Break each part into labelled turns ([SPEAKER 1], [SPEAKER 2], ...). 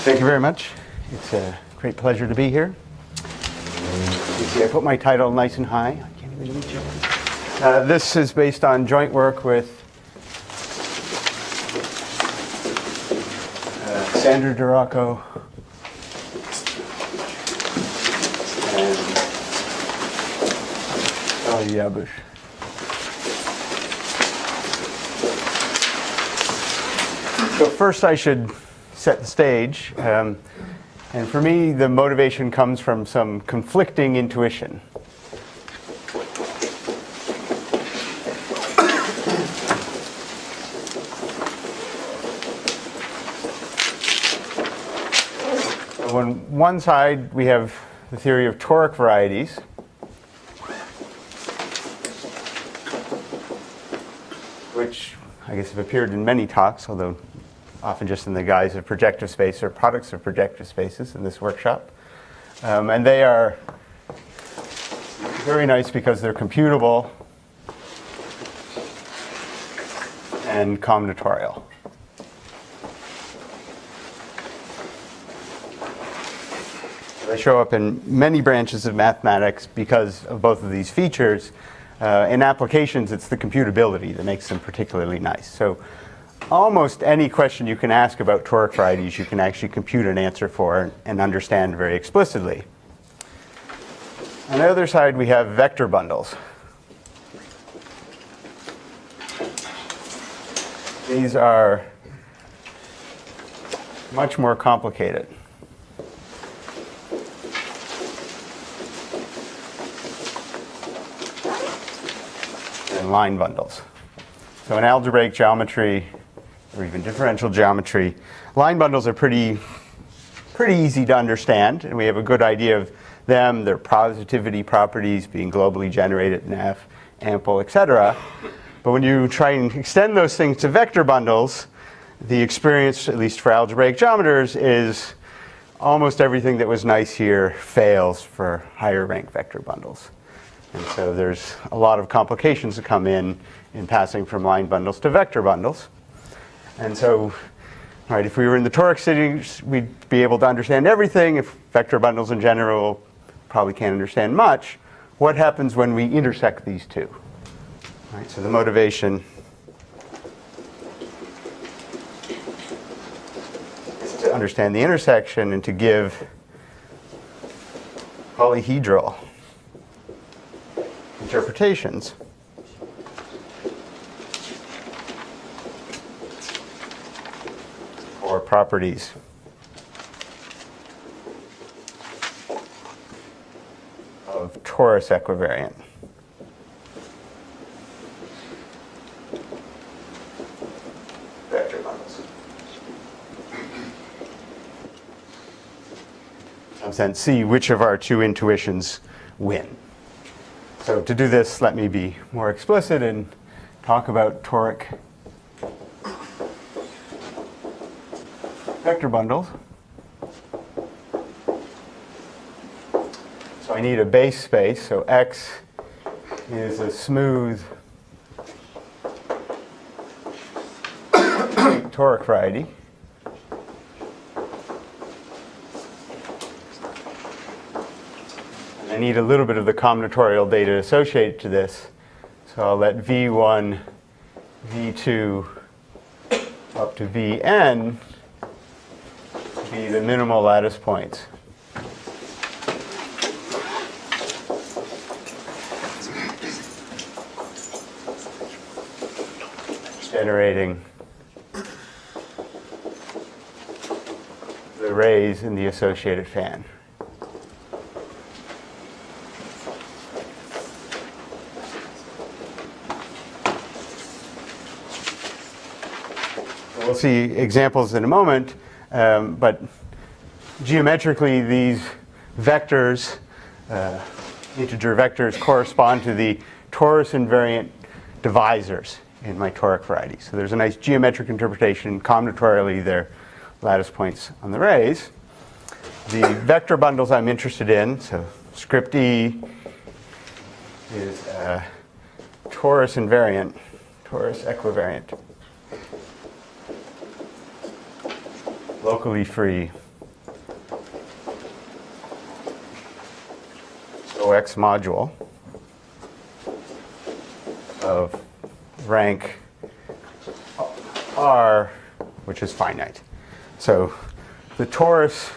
[SPEAKER 1] Thank you very much. It's a great pleasure to be here. You see, I put my title nice and high. I can't even reach it. This is based on joint work with Sandra Duracco and Ellie Yabush. So first I should set the stage. And for me, the motivation comes from some conflicting intuition. On one side, we have the theory of toric varieties, which I guess have appeared in many talks, although often just in the guise of projective space or products of projective spaces in this workshop. And they are very nice because they're computable and combinatorial. They show up in many branches of mathematics because of both of these features. In applications, it's the computability that makes them particularly nice. So almost any question you can ask about toric varieties, you can actually compute an answer for and understand very explicitly. On the other side, we have vector bundles. These are much more complicated. And line bundles. So in algebraic geometry, or even differential geometry, line bundles are pretty easy to understand, and we have a good idea of them, their positivity properties being globally generated in F, ample, etc. But when you try and extend those things to vector bundles, the experience, at least for algebraic geometers, is almost everything that was nice here fails for higher rank vector bundles. And so there's a lot of complications that come in passing from line bundles to vector bundles. And so, right, if we were in the toric settings, we'd be able to understand everything. If vector bundles in general probably can't understand much, what happens when we intersect these two? Right, so the motivation is to understand the intersection and to give polyhedral interpretations or properties of torus equivariant. Vector bundles. In some sense, see which of our two intuitions win. So to do this, let me be more explicit and talk about toric vector bundles. So I need a base space, so X is a smooth toric variety. I need a little bit of the combinatorial data associated to this. So I'll let V1, V2, up to Vn be the minimal lattice points. Generating the rays in the associated fan. We'll see examples in a moment, but geometrically these vectors, integer vectors, correspond to the torus invariant divisors in my toric variety. So there's a nice geometric interpretation. Combinatorially, they're lattice points on the rays. The vector bundles I'm interested in, so script E is torus invariant, torus equivariant, locally free OX module of rank R, which is finite. So the torus,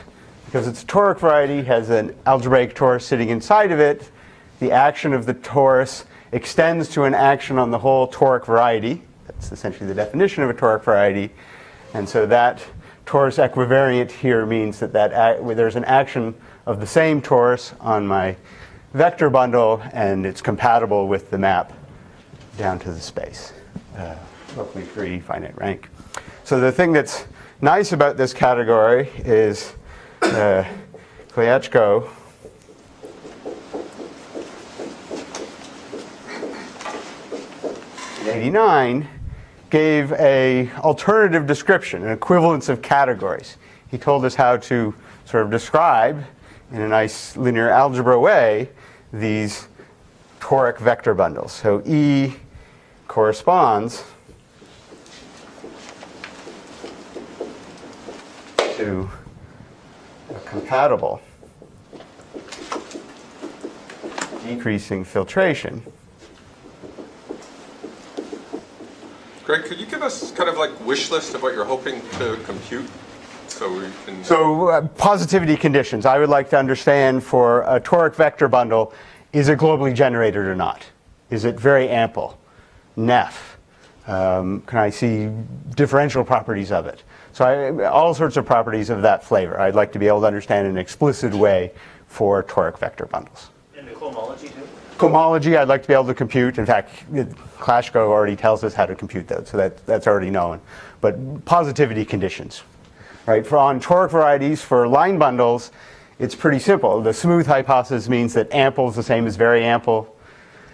[SPEAKER 1] because it's a toric variety, has an algebraic torus sitting inside of it. The action of the torus extends to an action on the whole toric variety. That's essentially the definition of a toric variety. And so that torus equivariant here means that, there's an action of the same torus on my vector bundle, and it's compatible with the map down to the space. Locally free, finite rank. So the thing that's nice about this category is Klyachko in '89 gave a alternative description, an equivalence of categories. He told us how to sort of describe, in a nice linear algebra way, these toric vector bundles. So E corresponds to a compatible decreasing filtration.
[SPEAKER 2] Greg, could you give us kind of like wish list of what you're hoping to compute? So we can.
[SPEAKER 1] So positivity conditions. I would like to understand for a toric vector bundle, is it globally generated or not? Is it very ample? Neff. Can I see differential properties of it? So all sorts of properties of that flavor. I'd like to be able to understand in an explicit way for toric vector bundles.
[SPEAKER 3] And the cohomology too?
[SPEAKER 1] Cohomology, I'd like to be able to compute. In fact, Klyachko already tells us how to compute those, so that's already known. But positivity conditions, right? On toric varieties, for line bundles, it's pretty simple. The smooth hypothesis means that ample is the same as very ample.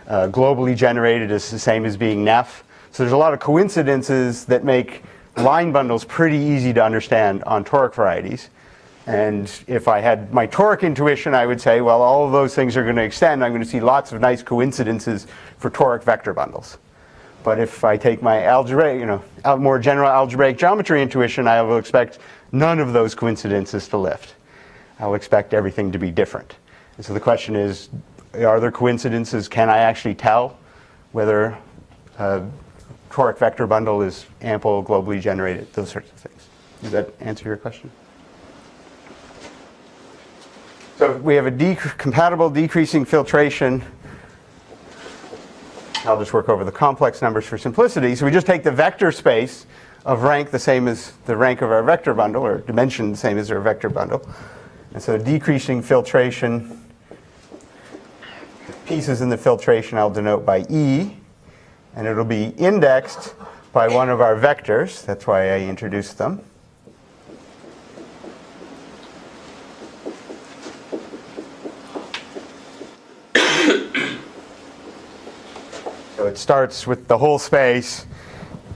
[SPEAKER 1] Globally generated is the same as being Neff. So there's a lot of coincidences that make line bundles pretty easy to understand on toric varieties. And if I had my toric intuition, I would say, well, all of those things are going to extend. I'm going to see lots of nice coincidences for toric vector bundles. But if I take my more general algebraic geometry intuition, I will expect none of those coincidences to lift. I'll expect everything to be different. And so the question is, are there coincidences? Can I actually tell whether a toric vector bundle is ample, globally generated, those sorts of things? Does that answer your question? So we have a compatible decreasing filtration. I'll just work over the complex numbers for simplicity. So we just take the vector space of rank the same as the rank of our vector bundle, or dimension the same as our vector bundle. And so decreasing filtration, pieces in the filtration I'll denote by E, and it'll be indexed by one of our vectors. That's why I introduced them. So it starts with the whole space,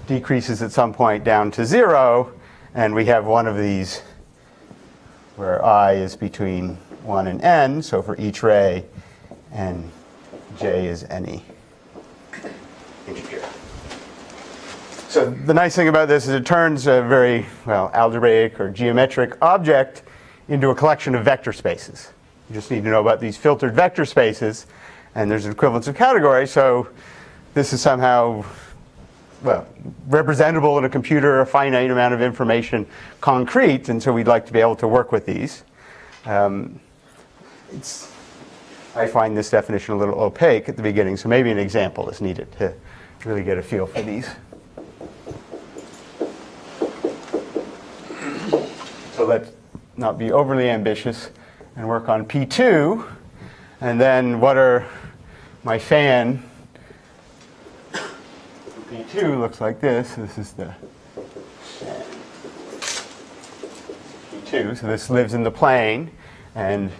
[SPEAKER 1] decreases at some point down to 0, and we have one of these where I is between 1 and n, so for each ray, and j is any integer. So the nice thing about this is it turns a very, algebraic or geometric object into a collection of vector spaces. You just need to know about these filtered vector spaces, and there's an equivalence of category, so this is somehow, representable in a computer, a finite amount of information, concrete, and so we'd like to be able to work with these. I find this definition a little opaque at the beginning, so maybe an example is needed to really get a feel for these. So let's not be overly ambitious and work on P2, and then what are my fan? P2 looks like this. This is the P2. So this lives in the plane, and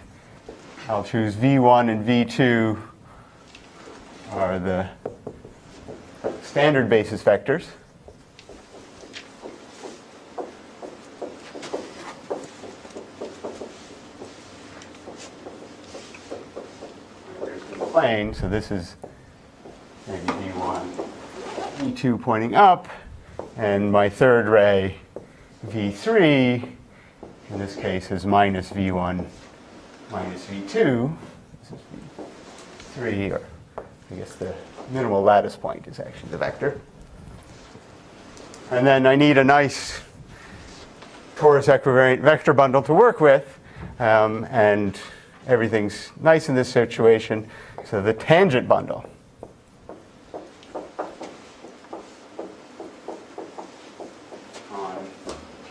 [SPEAKER 1] I'll choose V1 and V2 are the standard basis vectors. In the plane, so this is maybe V1. V2 pointing up, and my third ray, V3, in this case is minus V1 minus V2. This is 3, or I guess the minimal lattice point is actually the vector. And then I need a nice torus equivariant vector bundle to work with, and everything's nice in this situation. So the tangent bundle on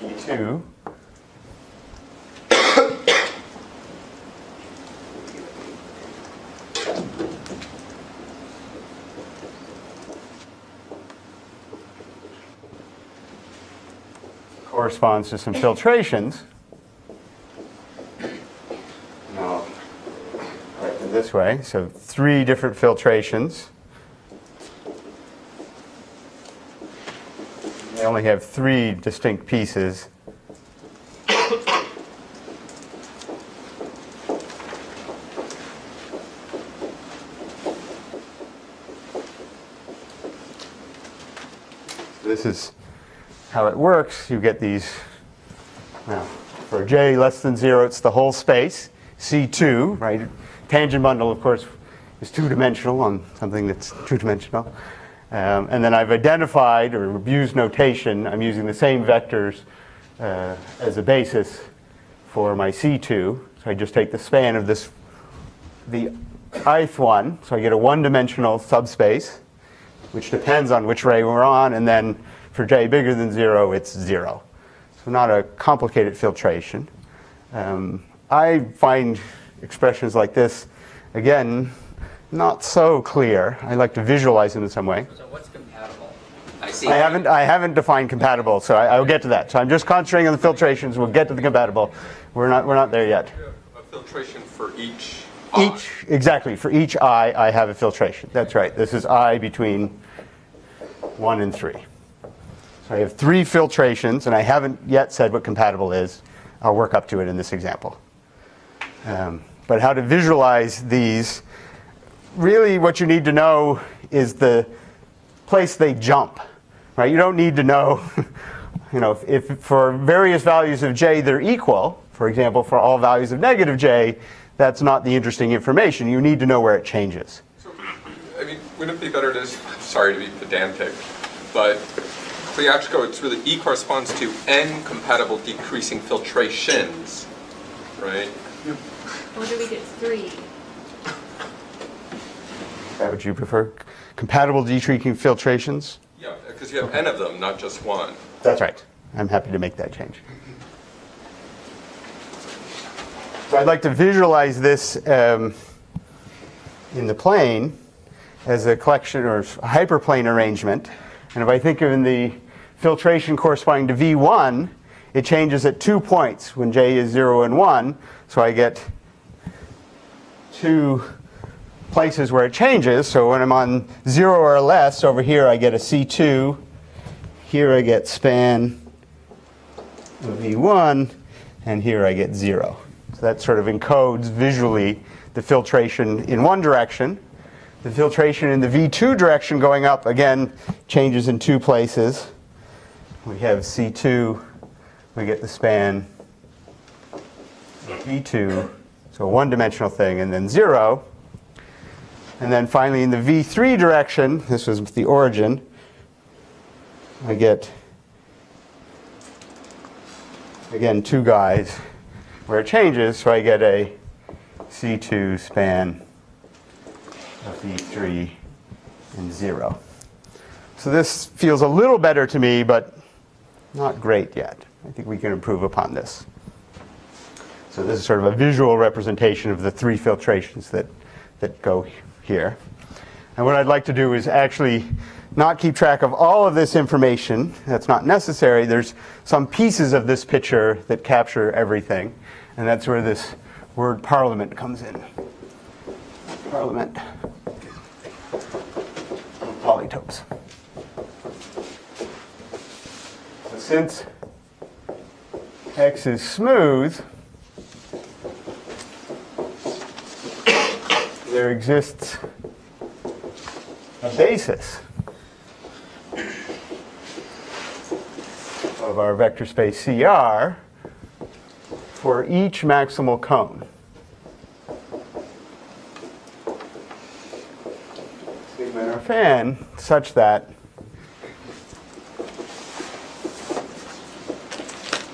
[SPEAKER 1] P2 corresponds to some filtrations. Now, write it this way. So 3 different filtrations. They only have 3 distinct pieces. This is how it works. You get these, now for j less than 0, it's the whole space, C2, right? Tangent bundle, of course, is 2-dimensional on something that's 2-dimensional. And then I've identified, or used notation, I'm using the same vectors as a basis for my C2. So I just take the span of this, the ith one, so I get a 1-dimensional subspace, which depends on which ray we're on, and then for j bigger than 0, it's 0. So not a complicated filtration. I find expressions like this, again, not so clear. I like to visualize them in some way.
[SPEAKER 3] So what's compatible? I see.
[SPEAKER 1] I haven't defined compatible, so I will get to that. So I'm just concentrating on the filtrations. We'll get to the compatible. We're not there yet.
[SPEAKER 2] A filtration for each I.
[SPEAKER 1] Exactly. For each I have a filtration. That's right. This is I between 1 and 3. So I have 3 filtrations, and I haven't yet said what compatible is. I'll work up to it in this example. But how to visualize these, really what you need to know is the place they jump, right? You don't need to know, if for various values of j they're equal, for example, for all values of negative j, that's not the interesting information. You need to know where it changes.
[SPEAKER 2] So, I mean, wouldn't it be better to, sorry to be pedantic, but Kliachko, it's really E corresponds to n compatible decreasing filtrations, right?
[SPEAKER 4] Or do we get 3?
[SPEAKER 1] Is that what you prefer? Compatible decreasing filtrations?
[SPEAKER 2] Yeah, because you have n of them, not just one.
[SPEAKER 1] That's right. I'm happy to make that change. So I'd like to visualize this in the plane as a collection or hyperplane arrangement. And if I think of in the filtration corresponding to V1, it changes at 2 points when j is 0 and 1. So I get 2 places where it changes. So when I'm on 0 or less, over here I get a C2. Here I get span of V1. And here I get 0. So that sort of encodes visually the filtration in one direction. The filtration in the V2 direction going up, again, changes in 2 places. We have C2. We get the span of V2. So a 1-dimensional thing, and then 0. And then finally in the V3 direction, this was the origin, I get, again, 2 guys where it changes. So I get a C2 span of V3 and 0. So this feels a little better to me, but not great yet. I think we can improve upon this. So this is sort of a visual representation of the 3 filtrations that go here. And what I'd like to do is actually not keep track of all of this information. That's not necessary. There's some pieces of this picture that capture everything. And that's where this word parliament comes in. Parliament. Polytopes. So since x is smooth, there exists a basis of our vector space CR for each maximal cone. fan such that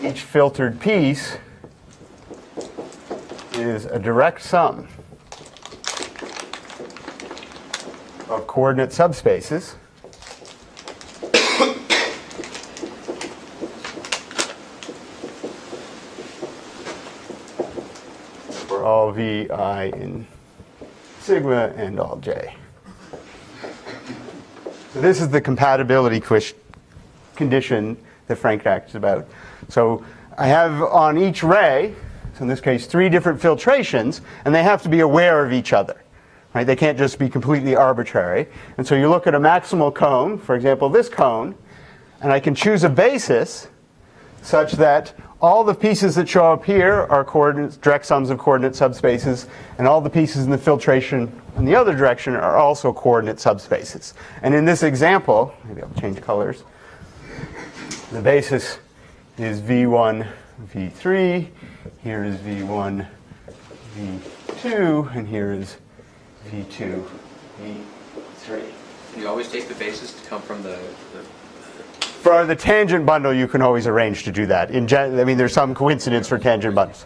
[SPEAKER 1] each filtered piece is a direct sum of coordinate subspaces for all vi in sigma and all j. So this is the compatibility condition that Frank asked about. So I have on each ray, so in this case, 3 different filtrations, and they have to be aware of each other. Right? They can't just be completely arbitrary. And so you look at a maximal cone, for example, this cone, and I can choose a basis such that all the pieces that show up here are coordinates, direct sums of coordinate subspaces, and all the pieces in the filtration in the other direction are also coordinate subspaces. And in this example, maybe I'll change colors, the basis is v1, v3, here is v1, v2, and here is v2, v3.
[SPEAKER 3] Can you always take the basis to come from the
[SPEAKER 1] For the tangent bundle, you can always arrange to do that. I mean, there's some coincidence for tangent bundles.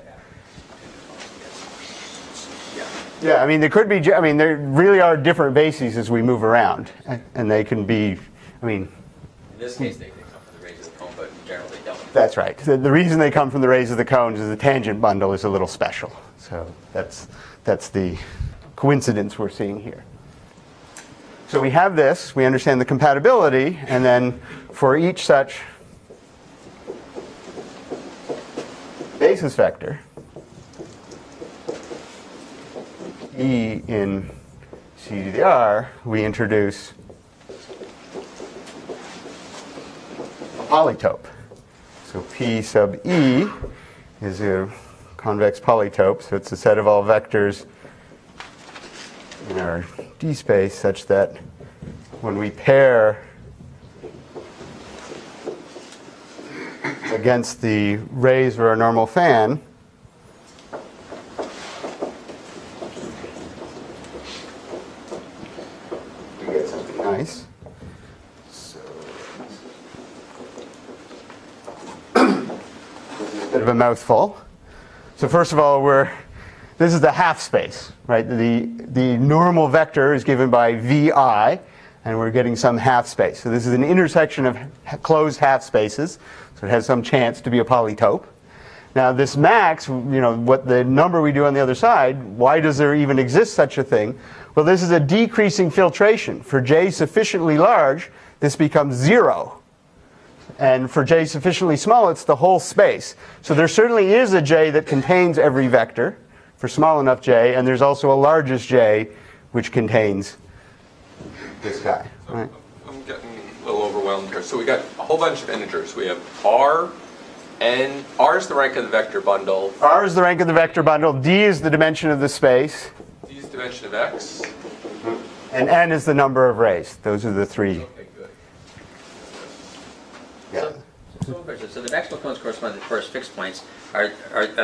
[SPEAKER 1] Yeah, I mean, there could be, I mean, there really are different bases as we move around. And they can be, I mean...
[SPEAKER 3] In this case, they come from the rays of the cone, but in general, they don't.
[SPEAKER 1] That's right. The reason they come from the rays of the cones is the tangent bundle is a little special. So that's the coincidence we're seeing here. So we have this, we understand the compatibility, and then for each such basis vector, E in C to the R, we introduce a polytope. So P sub E is a convex polytope, so it's a set of all vectors in our D space such that when we pair against the rays of our normal fan, we get something nice. So this is a bit of a mouthful. So first of all, this is the half space, right? The normal vector is given by vi, and we're getting some half space. So this is an intersection of closed half spaces, so it has some chance to be a polytope. Now this max, what the number we do on the other side, why does there even exist such a thing? Well, this is a decreasing filtration. For j sufficiently large, this becomes 0. And for j sufficiently small, it's the whole space. So there certainly is a j that contains every vector for small enough j, and there's also a largest j which contains this guy. Right?
[SPEAKER 2] I'm getting a little overwhelmed here. So we got a whole bunch of integers. We have R, N. R is the rank of the vector bundle.
[SPEAKER 1] R is the rank of the vector bundle. D is the dimension of the space.
[SPEAKER 2] D is the dimension of X.
[SPEAKER 1] And N is the number of rays. Those are the 3.
[SPEAKER 2] Okay, good.
[SPEAKER 1] Yeah.
[SPEAKER 3] So the maximal cones correspond to the torus fixed points. Are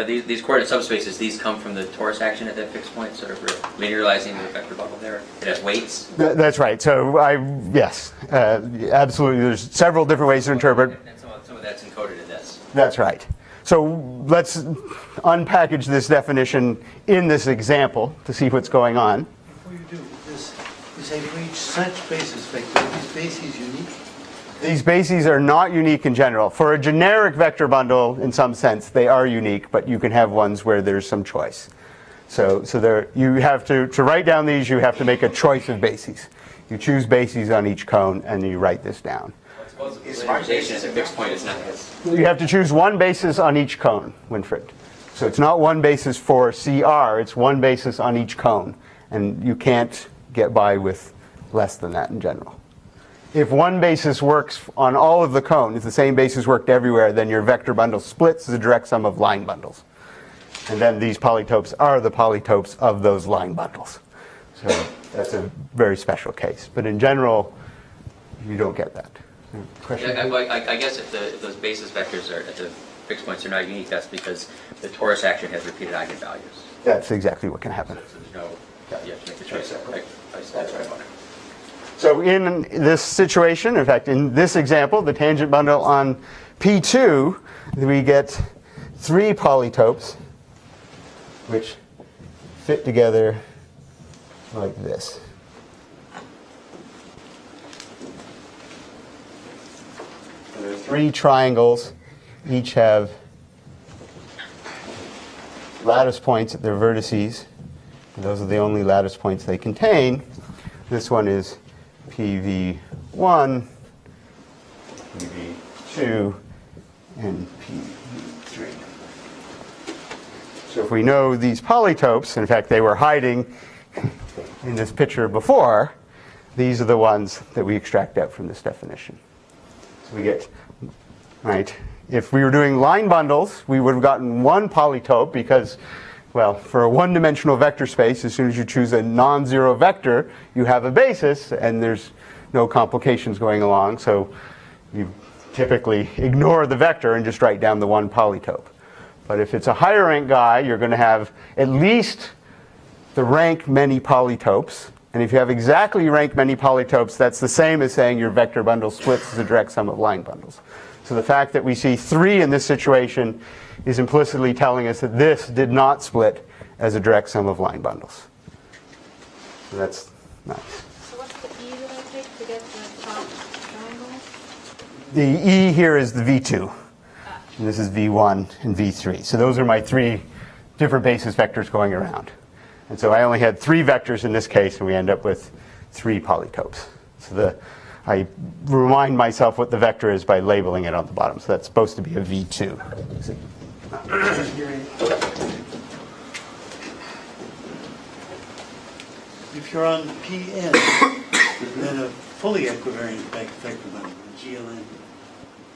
[SPEAKER 3] these coordinate subspaces, these come from the torus action at that fixed point, sort of linearizing the vector bundle there? It has weights?
[SPEAKER 1] That's right. So yes, absolutely. There's several different ways to interpret.
[SPEAKER 3] And some of that's encoded in this.
[SPEAKER 1] That's right. So let's unpackage this definition in this example to see what's going on.
[SPEAKER 5] Before you do this, you say for each such basis vector, are these bases unique?
[SPEAKER 1] These bases are not unique in general. For a generic vector bundle, in some sense, they are unique, but you can have ones where there's some choice. So there, you have to write down these, you have to make a choice of bases. You choose bases on each cone, and you write this down.
[SPEAKER 3] Linearization at a fixed point is not as...
[SPEAKER 1] You have to choose one basis on each cone, Winfried. So it's not one basis for CR, it's one basis on each cone. And you can't get by with less than that in general. If one basis works on all of the cones, the same basis worked everywhere, then your vector bundle splits as a direct sum of line bundles. And then these polytopes are the polytopes of those line bundles. So that's a very special case. But in general, you don't get that. Question?
[SPEAKER 3] I guess if those basis vectors are at the fixed points are not unique, that's because the torus action has repeated eigenvalues.
[SPEAKER 1] That's exactly what can happen.
[SPEAKER 3] So there's no... You have to make the choice. That's right.
[SPEAKER 1] So in this situation, in fact, in this example, the tangent bundle on P2, we get 3 polytopes, which fit together like this. And there are 3 triangles, each have lattice points at their vertices. And those are the only lattice points they contain. This one is PV1, PV2, and PV3. So if we know these polytopes, in fact they were hiding in this picture before, these are the ones that we extract out from this definition. So we get, right, if we were doing line bundles, we would have gotten 1 polytope because, well, for a one-dimensional vector space, as soon as you choose a non-zero vector, you have a basis, and there's no complications going along. So you typically ignore the vector and just write down the 1 polytope. But if it's a higher rank guy, you're going to have at least the rank many polytopes. And if you have exactly rank many polytopes, that's the same as saying your vector bundle splits as a direct sum of line bundles. So the fact that we see 3 in this situation is implicitly telling us that this did not split as a direct sum of line bundles. So that's nice.
[SPEAKER 4] So what's the E that I take to get the top triangle?
[SPEAKER 1] The E here is the V2. And this is V1 and V3. So those are my 3 different basis vectors going around. And so I only had 3 vectors in this case, and we end up with 3 polytopes. So I remind myself what the vector is by labeling it on the bottom. So that's supposed to be a V2.
[SPEAKER 5] If you're on Pn, then a fully equivariant vector bundle, GLN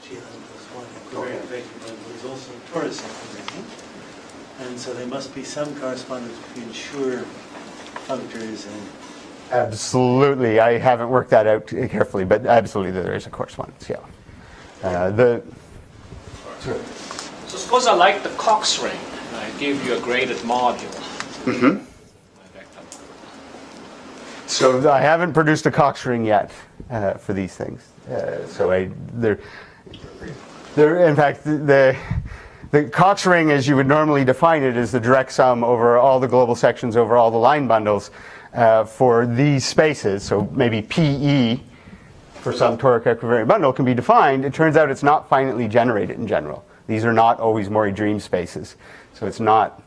[SPEAKER 5] plus 1 equivariant vector bundle is also torus equivariant. And so there must be some correspondence between Schur functors and...
[SPEAKER 1] Absolutely. I haven't worked that out carefully, but absolutely there is a correspondence, yeah.
[SPEAKER 6] So suppose I like the Cox ring, and I give you a graded module.
[SPEAKER 1] Mm-hmm. So I haven't produced a Cox ring yet for these things. In fact, the Cox ring, as you would normally define it, is the direct sum over all the global sections over all the line bundles for these spaces. So maybe PE for some toric equivariant bundle can be defined. It turns out it's not finitely generated in general. These are not always Mori dream spaces. So it's not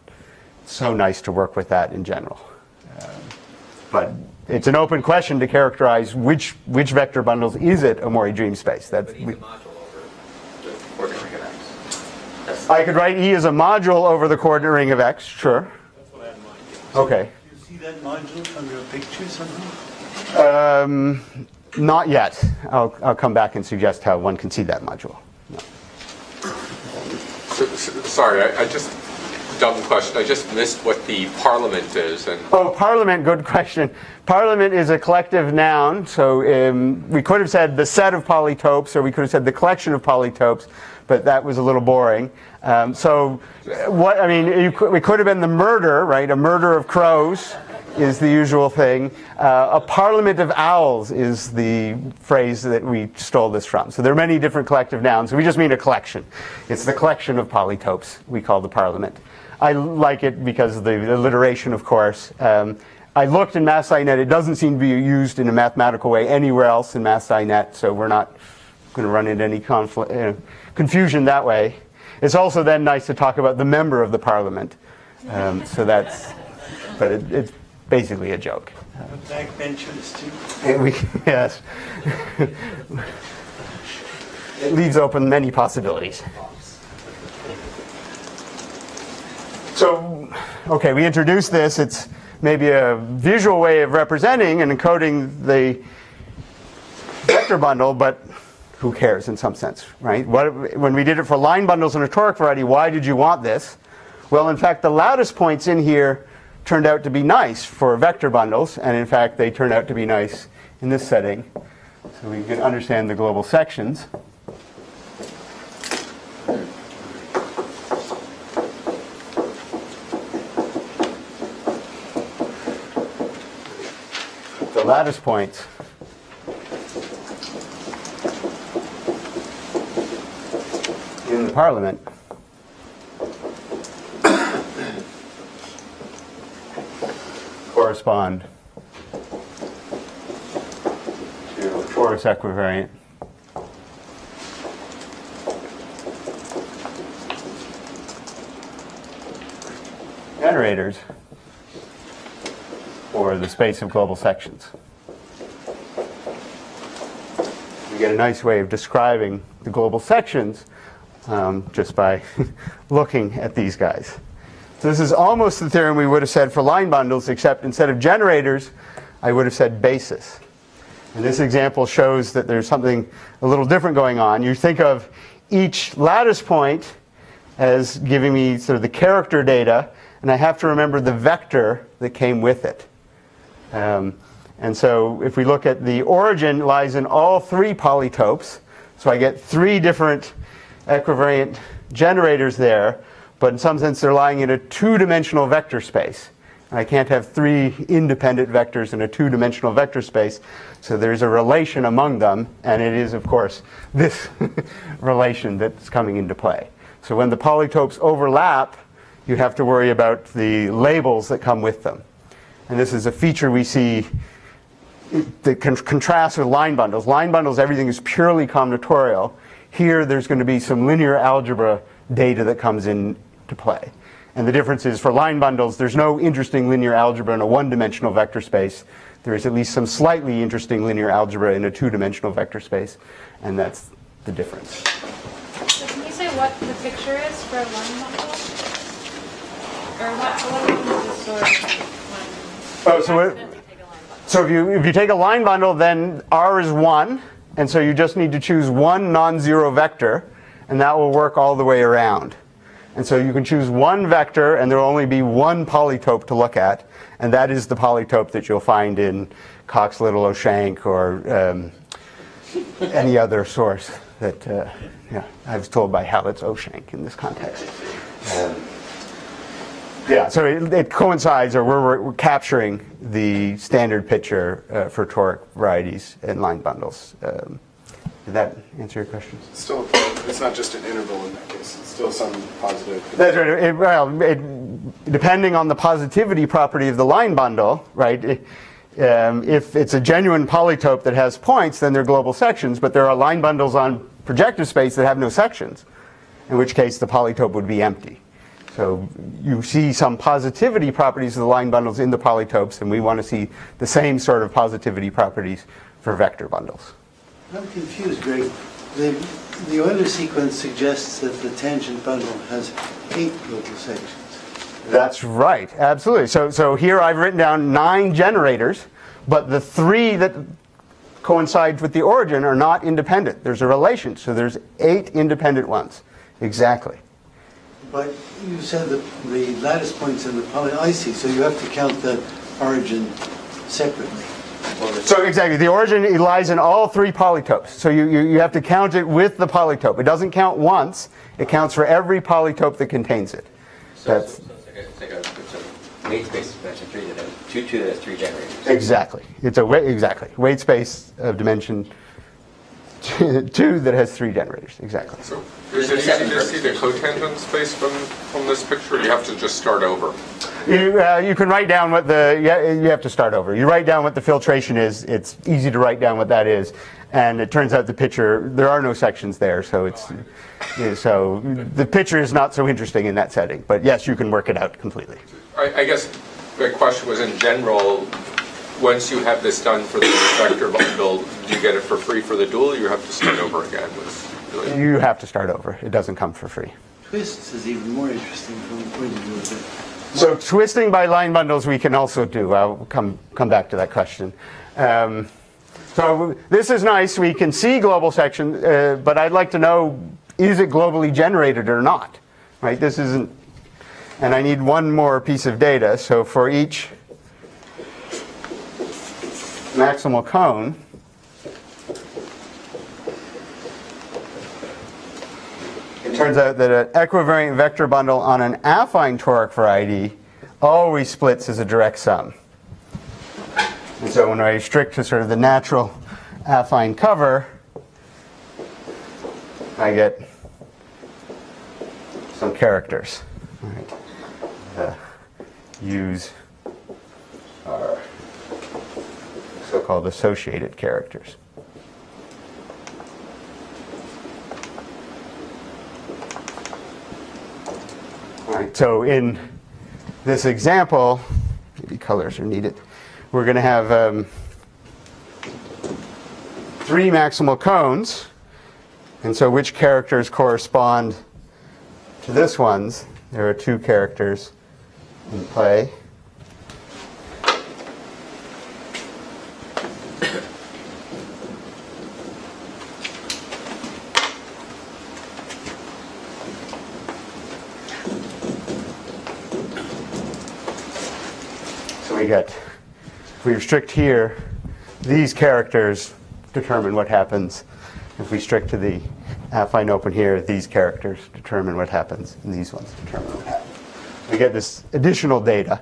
[SPEAKER 1] so nice to work with that in general. But it's an open question to characterize which vector bundles is it a Mori dream space.
[SPEAKER 3] But E's a module over the coordinate ring of X.
[SPEAKER 1] I could write E as a module over the coordinate ring of X, sure.
[SPEAKER 6] That's what I had in mind.
[SPEAKER 1] Okay.
[SPEAKER 5] Do you see that module under a picture somehow?
[SPEAKER 1] Not yet. I'll come back and suggest how one can see that module. No.
[SPEAKER 2] Sorry, I just, dumb question, I just missed what the parliament is. And
[SPEAKER 1] Oh, parliament, good question. Parliament is a collective noun, so we could have said the set of polytopes, or we could have said the collection of polytopes, but that was a little boring. We could have been the murder, right? A murder of crows is the usual thing. A parliament of owls is the phrase that we stole this from. So there are many different collective nouns. We just mean a collection. It's the collection of polytopes we call the parliament. I like it because of the alliteration, of course. I looked in MathSciNet. It doesn't seem to be used in a mathematical way anywhere else in MathSciNet, so we're not going to run into any confusion that way. It's also then nice to talk about the member of the parliament. But it's basically a joke.
[SPEAKER 5] Backbenchers too.
[SPEAKER 1] Yes. It leaves open many possibilities. So, okay, we introduced this. It's maybe a visual way of representing and encoding the vector bundle, but who cares in some sense, right? When we did it for line bundles in a toric variety, why did you want this? Well, in fact, the lattice points in here turned out to be nice for vector bundles, and in fact, they turned out to be nice in this setting. So we can understand the global sections. The lattice points in Parliament correspond to a torus equivariant generators for the space of global sections. We get a nice way of describing the global sections just by looking at these guys. So this is almost the theorem we would have said for line bundles, except instead of generators, I would have said basis. And this example shows that there's something a little different going on. You think of each lattice point as giving me sort of the character data, and I have to remember the vector that came with it. And so if we look at the origin, lies in all three polytopes. So I get three different equivariant generators there, but in some sense they're lying in a two-dimensional vector space. And I can't have three independent vectors in a two-dimensional vector space, so there's a relation among them, and it is, of course, this relation that's coming into play. So when the polytopes overlap, you have to worry about the labels that come with them. And this is a feature we see that contrasts with line bundles. Line bundles, everything is purely combinatorial. Here, there's going to be some linear algebra data that comes into play. And the difference is for line bundles, there's no interesting linear algebra in a one-dimensional vector space. There is at least some slightly interesting linear algebra in a two-dimensional vector space. And that's the difference.
[SPEAKER 4] So can you say what the picture is for a line bundle? Or what is the story when
[SPEAKER 1] So
[SPEAKER 4] you accidentally take a line bundle?
[SPEAKER 1] So if you take a line bundle, then R is 1, and so you just need to choose one non-zero vector, and that will work all the way around. And so you can choose one vector, and there will only be one polytope to look at, and that is the polytope that you'll find in Cox-Little-O'Shank or any other source that I was told by Hal it's O'Shank in this context. Yeah, so it coincides, or we're capturing the standard picture for toric varieties and line bundles. Did that answer your question?
[SPEAKER 7] Still, it's not just an interval in that case. It's still some positive.
[SPEAKER 1] That's right. Depending on the positivity property of the line bundle, right? If it's a genuine polytope that has points, then they're global sections. But there are line bundles on projective space that have no sections, in which case the polytope would be empty. So you see some positivity properties of the line bundles in the polytopes, and we want to see the same sort of positivity properties for vector bundles.
[SPEAKER 5] I'm confused, Greg. The Euler sequence suggests that the tangent bundle has 8 global sections.
[SPEAKER 1] That's right, absolutely. So here I've written down 9 generators, but the 3 that coincide with the origin are not independent. There's a relation, so there's 8 independent ones. Exactly.
[SPEAKER 5] But you said that the lattice points in the poly, I see, so you have to count the origin separately.
[SPEAKER 1] So exactly, the origin lies in all 3 polytopes. So you have to count it with the polytope. It doesn't count once, it counts for every polytope that contains it.
[SPEAKER 3] So it's like a weight space of dimension 3 that has two that has 3 generators.
[SPEAKER 1] Exactly. It's a weight space of dimension 2 that has 3 generators. Exactly.
[SPEAKER 2] So is it easy to see the cotangent space from this picture, or you have to just start over?
[SPEAKER 1] You can write down what you have to start over. You write down what the filtration is. It's easy to write down what that is. And it turns out the picture, there are no sections there, so so the picture is not so interesting in that setting. But yes, you can work it out completely.
[SPEAKER 2] I guess the question was, in general, once you have this done for the vector bundle, do you get it for free for the dual, or you have to start over again?
[SPEAKER 1] You have to start over. It doesn't come for free.
[SPEAKER 5] Twists is even more interesting from the point of view of it.
[SPEAKER 1] So twisting by line bundles we can also do. I'll come back to that question. So this is nice. We can see global sections, but I'd like to know, is it globally generated or not? Right? This isn't, and I need one more piece of data. So for each maximal cone, it turns out that an equivariant vector bundle on an affine toric variety always splits as a direct sum. And so when I restrict to sort of the natural affine cover, I get some characters. All right. The U's are so-called associated characters. All right, so in this example, maybe colors are needed, we're going to have 3 maximal cones. And so which characters correspond to this ones? There are 2 characters in play. So we get, if we restrict here, these characters determine what happens. If we restrict to the affine open here, these characters determine what happens, and these ones determine what happens. We get this additional data.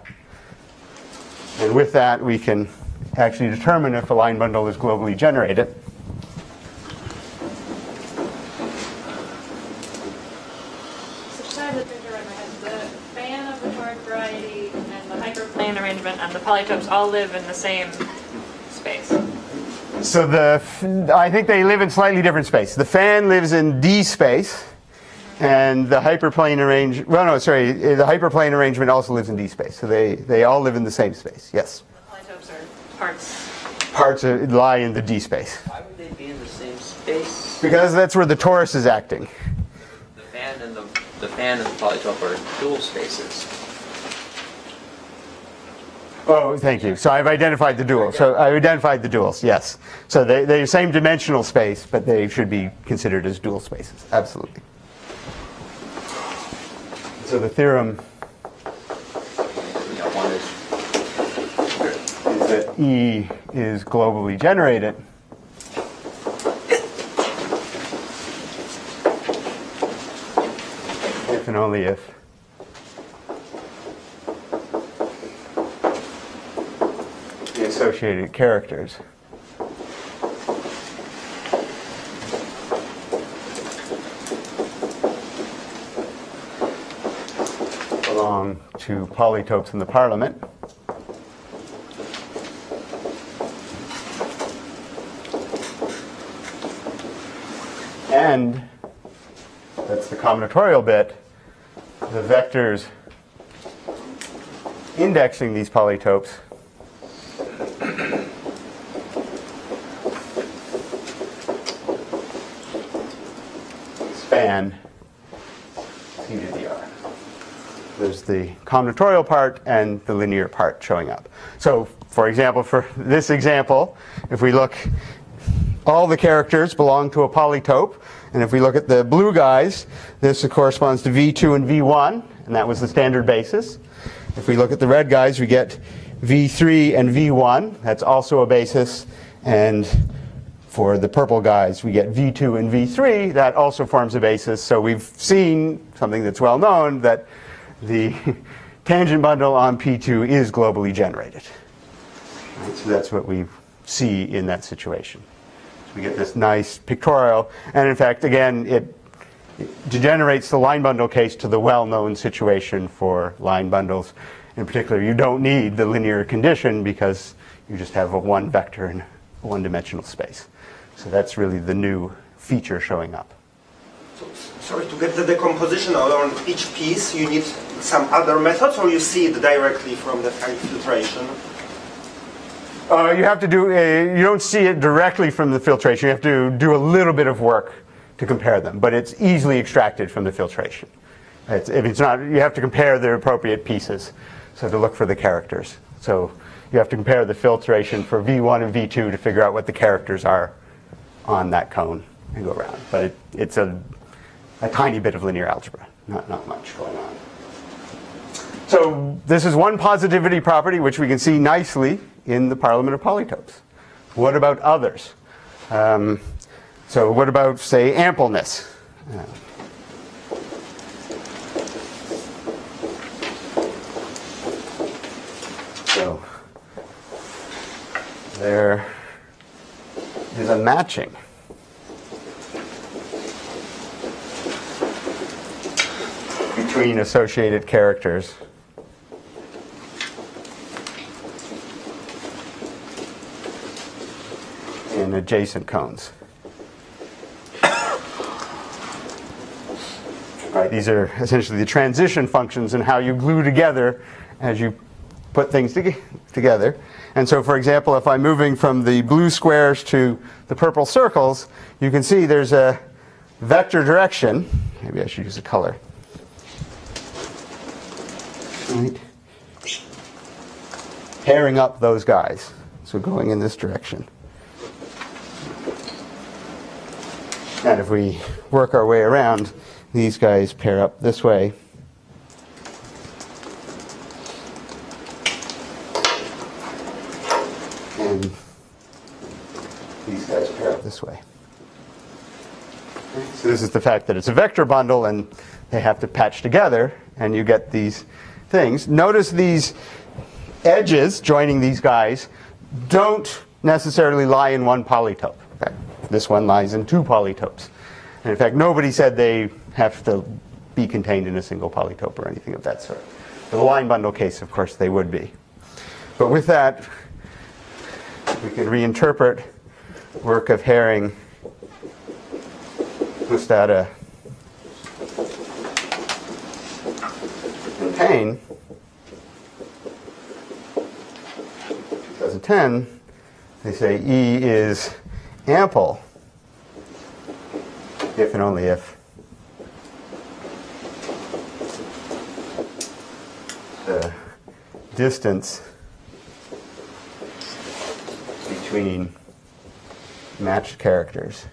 [SPEAKER 1] And with that, we can actually determine if a line bundle is globally generated.
[SPEAKER 4] So just have the picture right in my head. The fan of the toric variety and the hyperplane arrangement and the polytopes all live in the same space.
[SPEAKER 1] So I think they live in slightly different space. The fan lives in D space, and the hyperplane arrangement, the hyperplane arrangement also lives in D space. So they all live in the same space, yes.
[SPEAKER 4] The polytopes are parts.
[SPEAKER 1] Parts lie in the D space.
[SPEAKER 3] Why would they be in the same space?
[SPEAKER 1] Because that's where the torus is acting.
[SPEAKER 3] The fan and the polytope are dual spaces.
[SPEAKER 1] Oh, thank you. So I've identified the duals. So I identified the duals, yes. So they're the same dimensional space, but they should be considered as dual spaces. Absolutely. So the theorem
[SPEAKER 3] One is
[SPEAKER 1] is that E is globally generated. If and only if the associated characters belong to polytopes in the parliament. And that's the combinatorial bit. The vectors indexing these polytopes span C to the R. There's the combinatorial part and the linear part showing up. So, for example, for this example, if we look, all the characters belong to a polytope. And if we look at the blue guys, this corresponds to V2 and V1, and that was the standard basis. If we look at the red guys, we get V3 and V1. That's also a basis. And for the purple guys, we get V2 and V3. That also forms a basis. So we've seen something that's well known, that the tangent bundle on P2 is globally generated. Right, so that's what we see in that situation. So we get this nice pictorial. And in fact, again, it degenerates the line bundle case to the well-known situation for line bundles. In particular, you don't need the linear condition because you just have a one vector in a one-dimensional space. So that's really the new feature showing up.
[SPEAKER 8] So, sorry, to get the decomposition on each piece, you need some other methods, or you see it directly from the filtration?
[SPEAKER 1] You have to do, you don't see it directly from the filtration. You have to do a little bit of work to compare them, but it's easily extracted from the filtration. If it's not, you have to compare the appropriate pieces, so to look for the characters. So you have to compare the filtration for V1 and V2 to figure out what the characters are on that cone and go around. But it's a tiny bit of linear algebra, not much going on. So this is one positivity property which we can see nicely in the parliament of polytopes. What about others? So what about, say, ampleness? So there is a matching. between associated characters. In adjacent cones. Right, these are essentially the transition functions and how you glue together as you put things together. And so, for example, if I'm moving from the blue squares to the purple circles, you can see there's a vector direction. Maybe I should use a color. Right. Pairing up those guys. So going in this direction. And if we work our way around, these guys pair up this way. And these guys pair up this way. So this is the fact that it's a vector bundle and they have to patch together and you get these things. Notice these edges joining these guys don't necessarily lie in one polytope. Okay. This one lies in two polytopes. And in fact, nobody said they have to be contained in a single polytope or anything of that sort. For the line bundle case, of course, they would be. But with that, we can reinterpret work of Herring, Mustata, and Payne. 2010, they say E is ample if and only if the distance between matched characters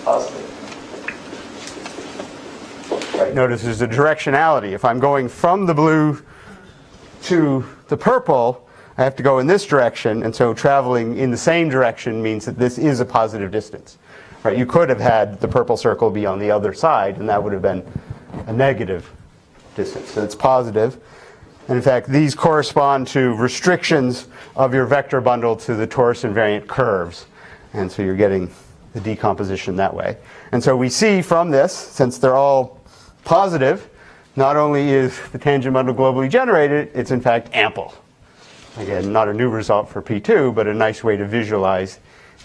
[SPEAKER 1] positive. Right, notice there's a directionality. If I'm going from the blue to the purple, I have to go in this direction, and so traveling in the same direction means that this is a positive distance. Right, you could have had the purple circle be on the other side, and that would have been a negative distance. So it's positive. And in fact, these correspond to restrictions of your vector bundle to the torus invariant curves. And so you're getting the decomposition that way. And so we see from this, since they're all positive, not only is the tangent bundle globally generated, it's in fact ample. Again, not a new result for P2, but a nice way to visualize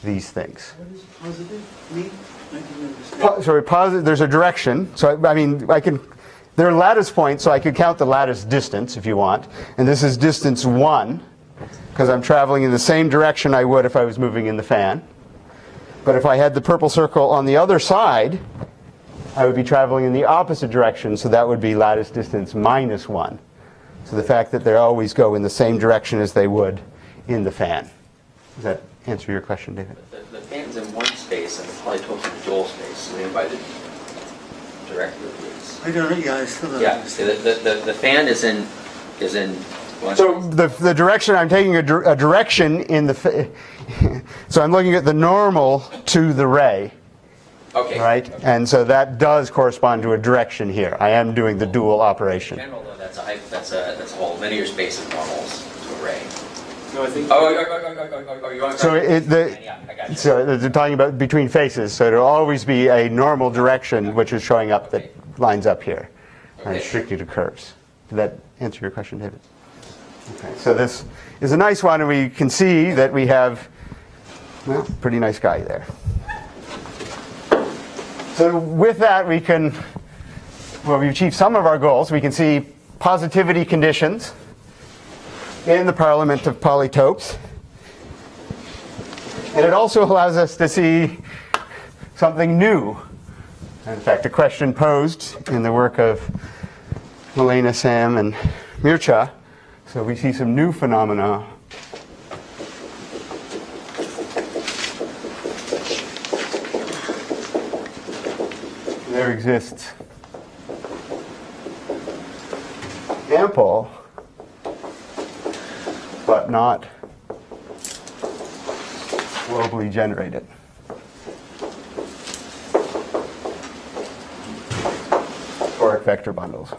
[SPEAKER 1] these things.
[SPEAKER 5] What does positive mean? I didn't understand.
[SPEAKER 1] Sorry, positive, there's a direction. So, I mean, there are lattice points, so I could count the lattice distance if you want. And this is distance 1, because I'm traveling in the same direction I would if I was moving in the fan. But if I had the purple circle on the other side, I would be traveling in the opposite direction, so that would be lattice distance -1. So the fact that they always go in the same direction as they would in the fan. Does that answer your question, David?
[SPEAKER 3] The fan's in one space and the polytope's in the dual space, so by the directly leads.
[SPEAKER 5] I don't know. Yeah, I still don't
[SPEAKER 3] Yeah,
[SPEAKER 5] understand.
[SPEAKER 3] the fan is in one
[SPEAKER 1] So
[SPEAKER 3] space.
[SPEAKER 1] the direction, I'm taking a direction in the, so I'm looking at the normal to the ray,
[SPEAKER 3] Okay.
[SPEAKER 1] right?
[SPEAKER 3] Okay.
[SPEAKER 1] And so that does correspond to a direction here. I am doing the dual
[SPEAKER 3] In
[SPEAKER 1] operation.
[SPEAKER 3] general, though, that's a whole linear space of normals to array.
[SPEAKER 7] No, I think.
[SPEAKER 3] Oh, you want to?
[SPEAKER 1] So
[SPEAKER 3] Yeah, I got you.
[SPEAKER 1] so they're talking about between faces, so there'll always be a normal direction which is showing up that lines up here,
[SPEAKER 3] Okay.
[SPEAKER 1] strictly to curves. Did that answer your question, David? Okay, so this is a nice one, and we can see that we have, well, pretty nice guy there. So with that, we can, well, we've achieved some of our goals. We can see positivity conditions in the parliament of polytopes. And it also allows us to see something new. In fact, a question posed in the work of Milena, Sam, and Mircea. So we see some new phenomena. There exists ample, but not globally generated. Toric vector bundles.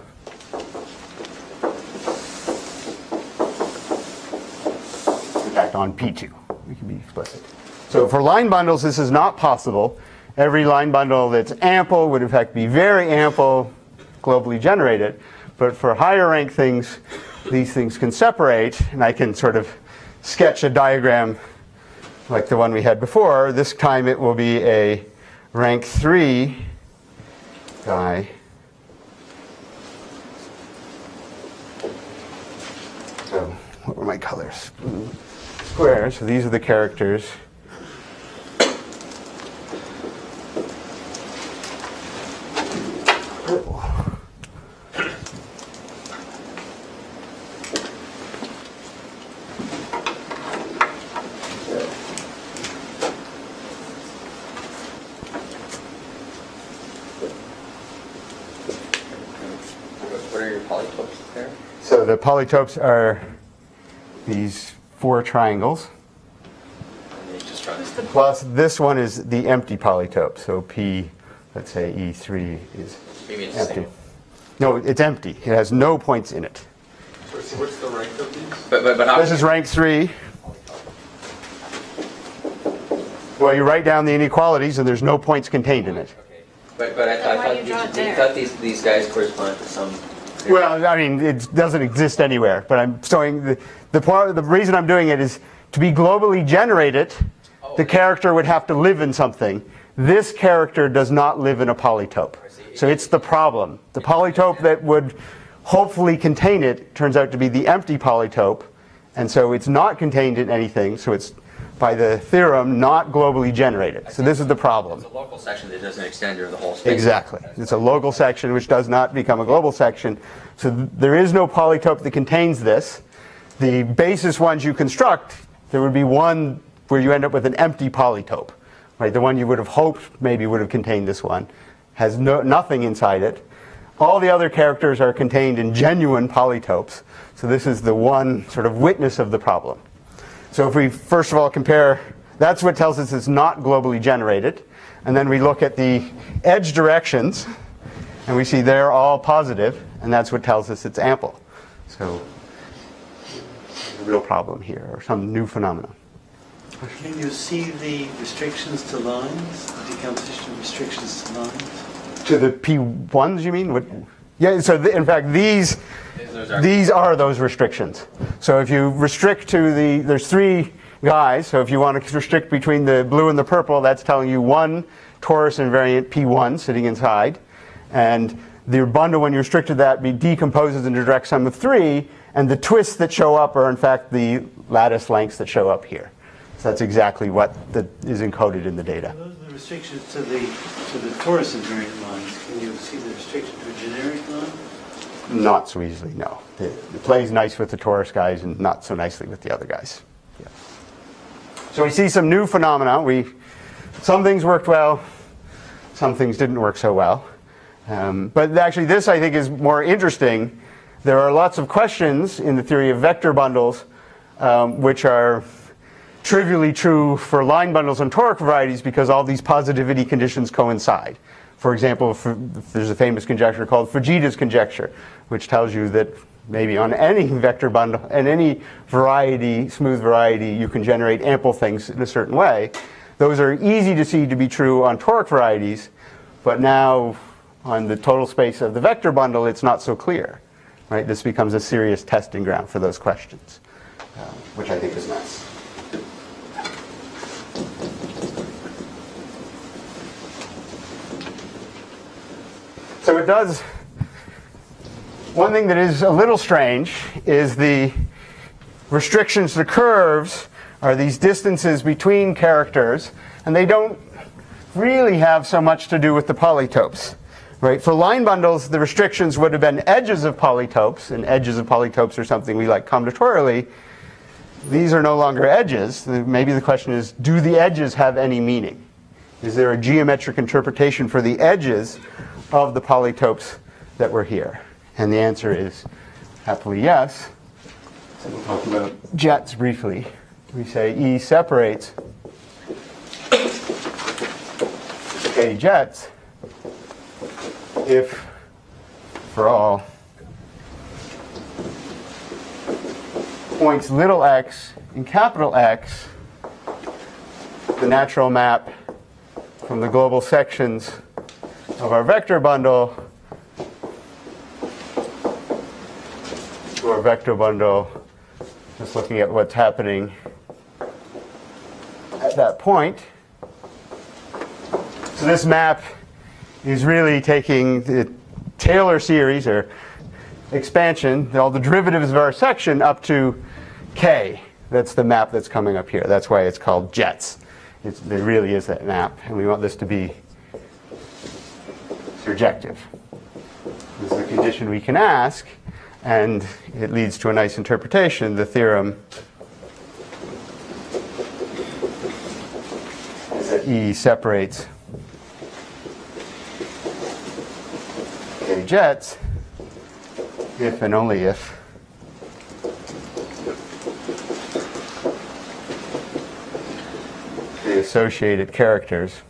[SPEAKER 1] In fact, on P2, we can be explicit. So for line bundles, this is not possible. Every line bundle that's ample would in fact be very ample, globally generated. But for higher rank things, these things can separate, and I can sort of sketch a diagram like the one we had before. This time it will be a rank 3 guy. So what were my colors? Blue square. So these are the characters. Purple.
[SPEAKER 3] What are your polytopes there?
[SPEAKER 1] So the polytopes are these 4 triangles.
[SPEAKER 3] And they just run.
[SPEAKER 1] Plus this one is the empty polytope. So P, let's say E3 is
[SPEAKER 3] Maybe it's
[SPEAKER 1] empty.
[SPEAKER 3] single.
[SPEAKER 1] No, it's empty. It has no points in it.
[SPEAKER 2] So what's the rank of these?
[SPEAKER 3] But how
[SPEAKER 1] This is rank 3. Well, you write down the inequalities and there's no points contained in it.
[SPEAKER 3] Okay. But I
[SPEAKER 4] why do you draw it there?
[SPEAKER 3] thought these guys correspond to some.
[SPEAKER 1] Well, I mean, it doesn't exist anywhere, but I'm showing the reason I'm doing it is to be globally generated, the character would have to live in something. This character does not live in a polytope. So it's the problem. The polytope that would hopefully contain it turns out to be the empty polytope, and so it's not contained in anything, so it's, by the theorem, not globally generated. So this is the problem.
[SPEAKER 3] It's a local section that doesn't extend over the whole space.
[SPEAKER 1] Exactly. It's a local section which does not become a global section. So there is no polytope that contains this. The basis ones you construct, there would be one where you end up with an empty polytope. Right? The one you would have hoped maybe would have contained this one has nothing inside it. All the other characters are contained in genuine polytopes. So this is the one sort of witness of the problem. So if we first of all compare, that's what tells us it's not globally generated. And then we look at the edge directions, and we see they're all positive, and that's what tells us it's ample. So a real problem here, or some new phenomenon.
[SPEAKER 5] Can you see the restrictions to lines, the decomposition restrictions to lines?
[SPEAKER 1] To the P1s, you mean? What? Yeah, so in fact, these are those restrictions. So if you restrict to there's 3 guys, so if you want to restrict between the blue and the purple, that's telling you one torus invariant P1 sitting inside. And the bundle, when you restrict to that, decomposes into a direct sum of 3, and the twists that show up are in fact the lattice lengths that show up here. So that's exactly what is encoded in the data.
[SPEAKER 5] Those are the restrictions to the torus invariant lines. Can you see the restriction to a generic line?
[SPEAKER 1] Not so easily, no. It plays nice with the torus guys and not so nicely with the other guys. Yeah. So we see some new phenomena. Some things worked well, some things didn't work so well. But actually this, I think, is more interesting. There are lots of questions in the theory of vector bundles which are trivially true for line bundles and toric varieties because all these positivity conditions coincide. For example, there's a famous conjecture called Fujita's conjecture, which tells you that maybe on any vector bundle and any variety, smooth variety, you can generate ample things in a certain way. Those are easy to see to be true on toric varieties, but now on the total space of the vector bundle, it's not so clear. Right? This becomes a serious testing ground for those questions, which I think is nice. So it does, one thing that is a little strange is the restrictions to curves are these distances between characters, and they don't really have so much to do with the polytopes. Right? For line bundles, the restrictions would have been edges of polytopes, and edges of polytopes are something we like combinatorially. These are no longer edges. Maybe the question is, do the edges have any meaning? Is there a geometric interpretation for the edges of the polytopes that were here? And the answer is happily yes. So we'll talk about jets briefly. We say E separates A jets if for all points little x and capital X the natural map from the global sections of our vector bundle to our vector bundle, just looking at what's happening at that point. So this map is really taking the Taylor series, or expansion, all the derivatives of our section up to k. That's the map that's coming up here. That's why it's called jets. There really is that map, and we want this to be surjective. This is a condition we can ask, and it leads to a nice interpretation. The theorem is that E separates k jets if and only if the associated characters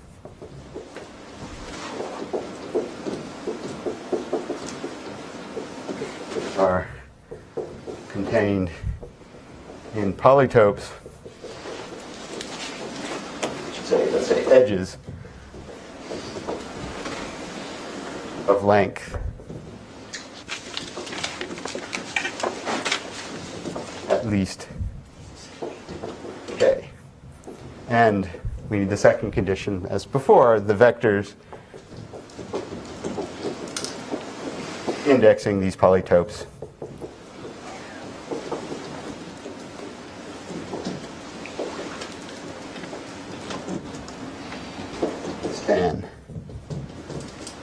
[SPEAKER 1] are contained in polytopes, let's say edges of length at least k. And we need the second condition, as before, the vectors indexing these polytopes span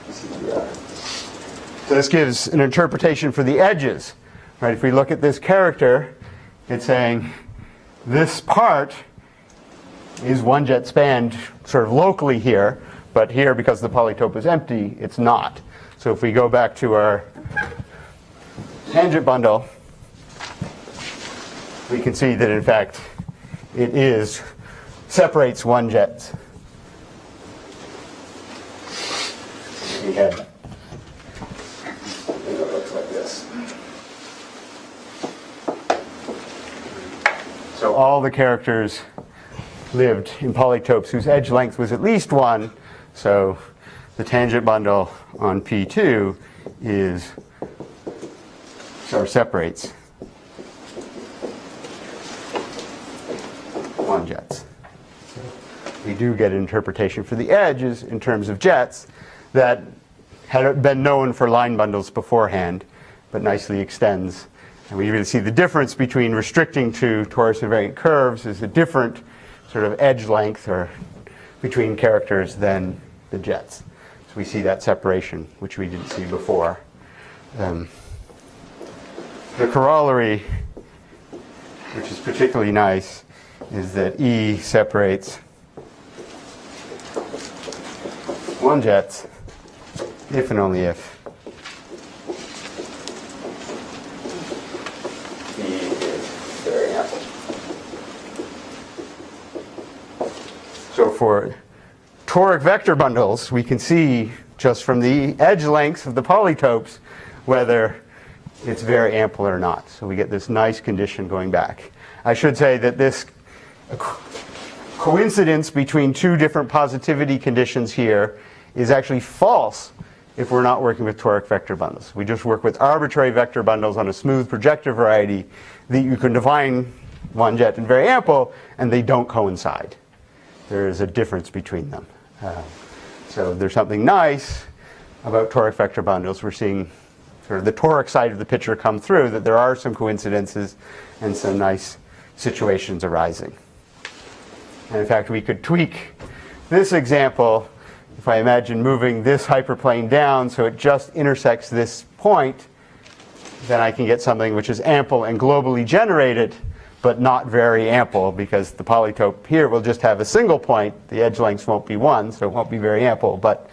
[SPEAKER 1] CPR. So this gives an interpretation for the edges. Right? If we look at this character, it's saying this part is one jet spanned sort of locally here, but here, because the polytope is empty, it's not. So if we go back to our tangent bundle, we can see that in fact it separates one jet. We had, it looks like this. So all the characters lived in polytopes whose edge length was at least 1. So the tangent bundle on P2 separates 1 jets. So we do get an interpretation for the edges in terms of jets that had been known for line bundles beforehand, but nicely extends. And we really see the difference between restricting to torus invariant curves is a different sort of edge length or between characters than the jets. So we see that separation, which we didn't see before. The corollary, which is particularly nice, is that E separates 1 jets if and only if E is very ample. So for toric vector bundles, we can see just from the edge lengths of the polytopes whether it's very ample or not. So we get this nice condition going back. I should say that this coincidence between 2 different positivity conditions here is actually false if we're not working with toric vector bundles. We just work with arbitrary vector bundles on a smooth projector variety that you can define 1 jet and very ample, and they don't coincide. There is a difference between them. So there's something nice about toric vector bundles. We're seeing sort of the toric side of the picture come through, that there are some coincidences and some nice situations arising. And in fact, we could tweak this example. If I imagine moving this hyperplane down so it just intersects this point, then I can get something which is ample and globally generated, but not very ample, because the polytope here will just have a single point. The edge lengths won't be 1, so it won't be very ample, but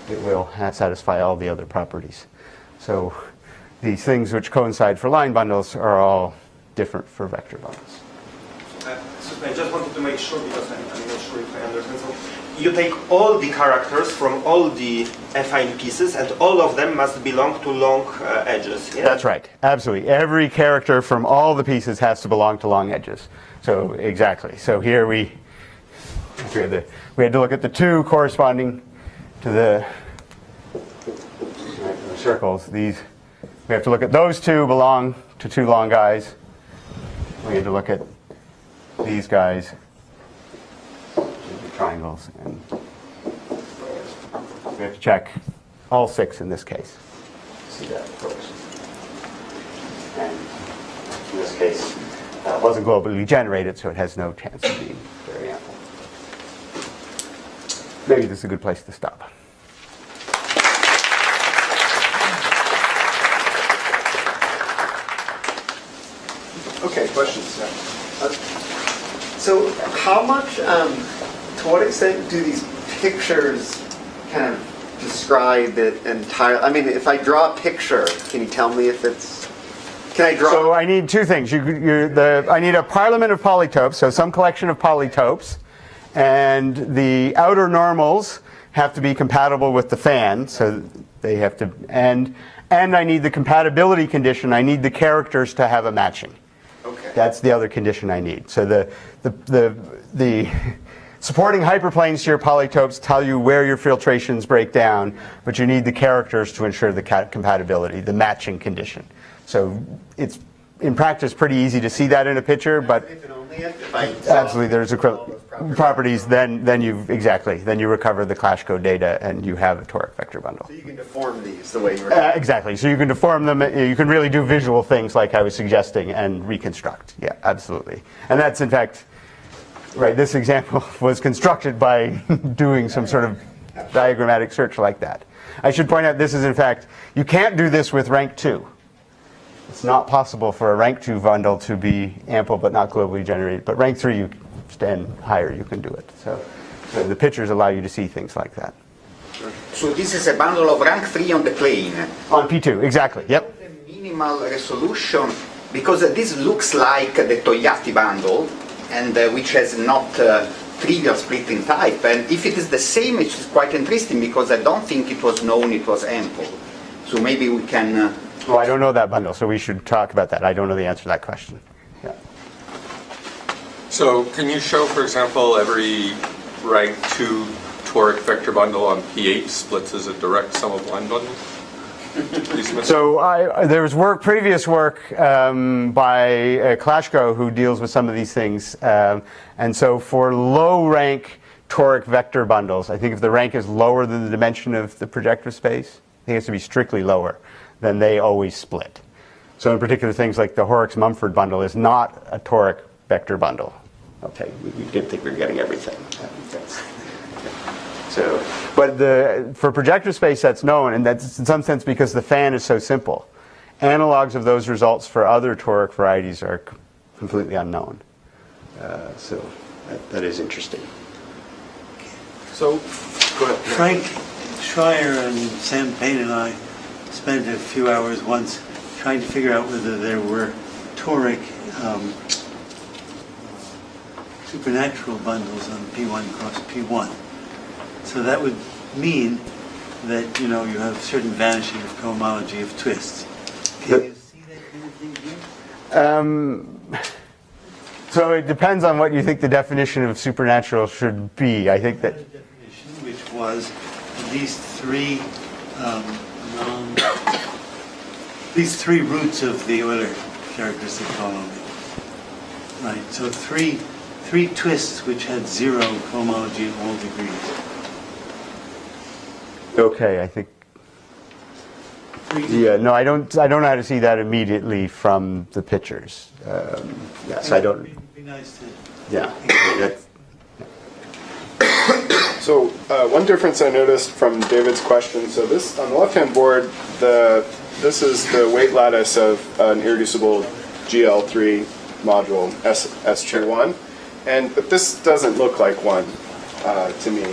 [SPEAKER 1] it will satisfy all the other properties. So these things which coincide for line bundles are all different for vector bundles.
[SPEAKER 8] So I just wanted to make sure, because I'm not sure if I understand. So you take all the characters from all the affine pieces, and all of them must belong to long edges. Yeah?
[SPEAKER 1] That's right. Absolutely. Every character from all the pieces has to belong to long edges. So exactly. So here we we had to look at the two corresponding to the circles. We have to look at those two belong to two long guys. We had to look at these guys, the triangles, and we have to check all 6 in this case. See that, of course. And in this case, it wasn't globally generated, so it has no chance of being very ample. Maybe this is a good place to stop.
[SPEAKER 7] Okay, questions? Yeah.
[SPEAKER 9] So how much, to what extent do these pictures kind of describe the entire, I mean, if I draw a picture, can you tell me if it's, can I draw?
[SPEAKER 1] So I need 2 things. I need a parliament of polytopes, so some collection of polytopes, and the outer normals have to be compatible with the fan, so they have to, and I need the compatibility condition. I need the characters to have a matching.
[SPEAKER 9] Okay.
[SPEAKER 1] That's the other condition I need. So the supporting hyperplanes to your polytopes tell you where your filtrations break down, but you need the characters to ensure the compatibility, the matching condition. So it's in practice pretty easy to see that in a picture, but
[SPEAKER 9] If and only if I
[SPEAKER 1] absolutely there's properties. Then you recover the clash code data and you have a toric vector bundle.
[SPEAKER 9] So you can deform these the way you were.
[SPEAKER 1] Exactly. So you can deform them. You can really do visual things like I was suggesting and reconstruct. Yeah, absolutely. And that's in fact, right, this example was constructed by doing some sort of diagrammatic search like that. I should point out this is in fact, you can't do this with rank 2. It's not possible for a rank 2 bundle to be ample but not globally generated. But rank 3, you stand higher, you can do it. So the pictures allow you to see things like that.
[SPEAKER 9] So this is a bundle of rank 3 on the plane.
[SPEAKER 1] On P2, exactly. Yep.
[SPEAKER 9] The minimal resolution, because this looks like the Togliatti bundle, and which has not trivial splitting type. And if it is the same, it is quite interesting because I don't think it was known it was ample. So maybe we can.
[SPEAKER 1] Well, I don't know that bundle, so we should talk about that. I don't know the answer to that question. Yeah.
[SPEAKER 2] So can you show, for example, every rank 2 toric vector bundle on P8 splits as a direct sum of line bundles?
[SPEAKER 1] So there was previous work by Klashko who deals with some of these things. And so for low rank toric vector bundles, I think if the rank is lower than the dimension of the projective space, I think it has to be strictly lower, then they always split. So in particular things like the Horrocks-Mumford bundle is not a toric vector bundle. Okay, we didn't think we were getting everything. So, but for projective space that's known, and that's in some sense because the fan is so simple. Analogs of those results for other toric varieties are completely unknown. So that is interesting.
[SPEAKER 7] So, go ahead.
[SPEAKER 5] Frank Schreier and Sam Payne and I spent a few hours once trying to figure out whether there were toric supernatural bundles on P1 cross P1. So that would mean that, you have certain vanishing of cohomology of twists. Can you see that kind of thing here?
[SPEAKER 1] So it depends on what you think the definition of supernatural should be. I think that
[SPEAKER 5] Definition, which was these three roots of the Euler characteristic cohomology. Right. So three twists which had zero cohomology in all degrees.
[SPEAKER 1] okay. I think yeah. No, I don't know how to see that immediately from the pictures. Yes, I don't.
[SPEAKER 5] It'd be nice to.
[SPEAKER 1] Yeah.
[SPEAKER 7] So one difference I noticed from David's question, so this, on the left-hand board, this is the weight lattice of an irreducible GL3 module, S21, but this doesn't look like one to me.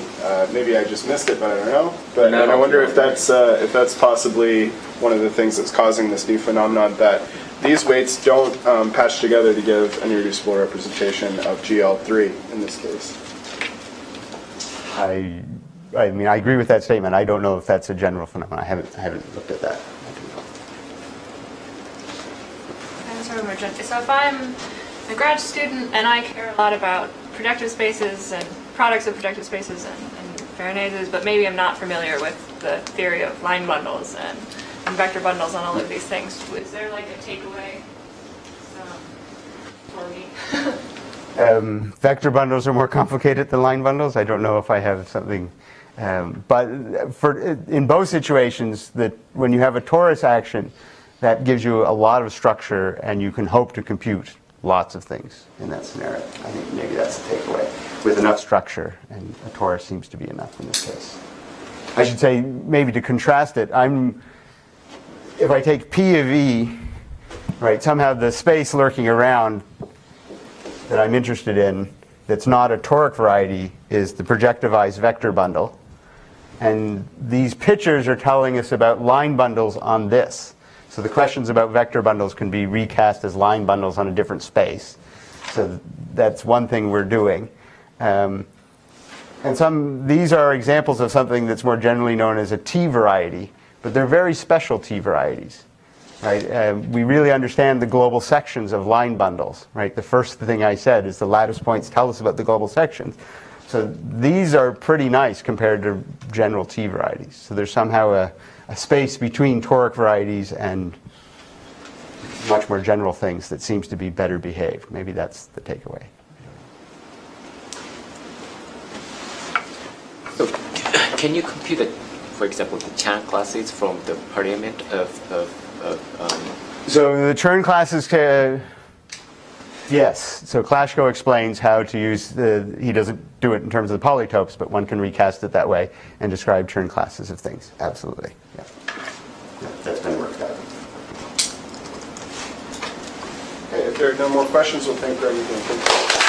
[SPEAKER 7] Maybe I just missed it, but I don't know. But and I wonder if that's possibly one of the things that's causing this new phenomenon, that these weights don't patch together to give an irreducible representation of GL3 in this case.
[SPEAKER 1] I mean, I agree with that statement. I don't know if that's a general phenomenon. I haven't looked at that.
[SPEAKER 4] So if I'm a grad student and I care a lot about projective spaces and products of projective spaces and Fairnaizes, but maybe I'm not familiar with the theory of line bundles and vector bundles on all of these things. Is there like a takeaway for me?
[SPEAKER 1] Vector bundles are more complicated than line bundles. I don't know if I have something, but in both situations, that when you have a torus action, that gives you a lot of structure, and you can hope to compute lots of things in that scenario. I think maybe that's the takeaway. With enough structure, and a torus seems to be enough in this case. I should say, maybe to contrast it, if I take P of E, right, somehow the space lurking around that I'm interested in that's not a toric variety is the projectivized vector bundle. And these pictures are telling us about line bundles on this. So the questions about vector bundles can be recast as line bundles on a different space. So that's one thing we're doing. And these are examples of something that's more generally known as a T variety, but they're very special T varieties. Right? We really understand the global sections of line bundles. Right? The first thing I said is the lattice points tell us about the global sections. So these are pretty nice compared to general T varieties. So there's somehow a space between toric varieties and much more general things that seems to be better behaved. Maybe that's the takeaway.
[SPEAKER 10] So, can you compute, for example, the Chern classes from the parliament of
[SPEAKER 1] So the Chern classes, yes. So Klashko explains how to use he doesn't do it in terms of the polytopes, but one can recast it that way and describe Chern classes of things. Absolutely. Yeah. That's been worked out.
[SPEAKER 7] Okay, if there are no more questions, we'll thank Greg again.